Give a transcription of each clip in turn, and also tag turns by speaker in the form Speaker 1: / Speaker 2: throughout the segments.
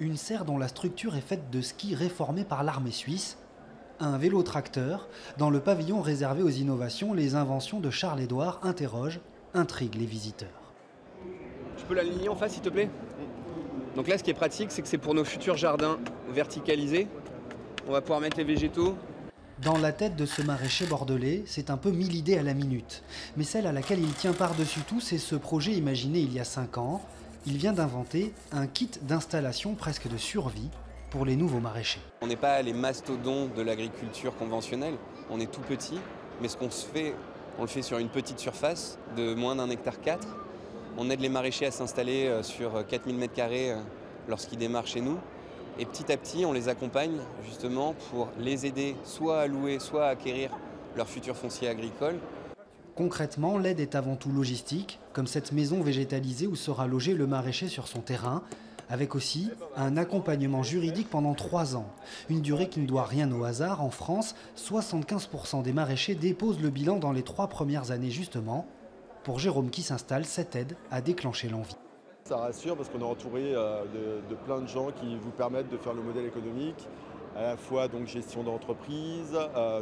Speaker 1: Une serre dont la structure est faite de skis réformés par l'armée suisse, un vélo-tracteur, dans le pavillon réservé aux innovations, les inventions de Charles-Édouard interrogent, intriguent les visiteurs.
Speaker 2: Tu peux l'aligner en face s'il te plaît? Donc là ce qui est pratique c'est que c'est pour nos futurs jardins verticalisés. On va pouvoir mettre les végétaux.
Speaker 1: Dans la tête de ce maraîcher bordelais, c'est un peu 1000 idées à la minute. Mais celle à laquelle il tient par-dessus tout, c'est ce projet imaginé il y a 5 ans. Il vient d'inventer un kit d'installation presque de survie pour les nouveaux maraîchers.
Speaker 2: On n'est pas les mastodontes de l'agriculture conventionnelle, on est tout petit, mais ce qu'on se fait, on le fait sur une petite surface de moins d'1,4 hectare. On aide les maraîchers à s'installer sur 4000 m² lorsqu'ils démarrent chez nous. Et petit à petit, on les accompagne justement pour les aider soit à louer, soit à acquérir leur futur foncier agricole.
Speaker 1: Concrètement, l'aide est avant tout logistique, comme cette maison végétalisée où sera logé le maraîcher sur son terrain, avec aussi un accompagnement juridique pendant 3 ans. Une durée qui ne doit rien au hasard. En France, 75% des maraîchers déposent le bilan dans les 3 premières années justement. Pour Jérôme qui s'installe, cette aide a déclenché l'envie.
Speaker 3: Ça rassure parce qu'on est entouré de plein de gens qui vous permettent de faire le modèle économique, à la fois donc gestion d'entreprise,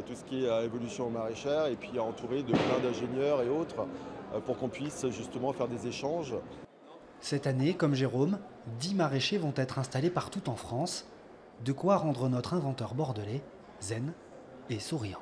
Speaker 3: tout ce qui est évolution maraîchère, et puis entouré de plein d'ingénieurs et autres pour qu'on puisse justement faire des échanges.
Speaker 1: Cette année, comme Jérôme, 10 maraîchers vont être installés partout en France. De quoi rendre notre inventeur bordelais zen et souriant.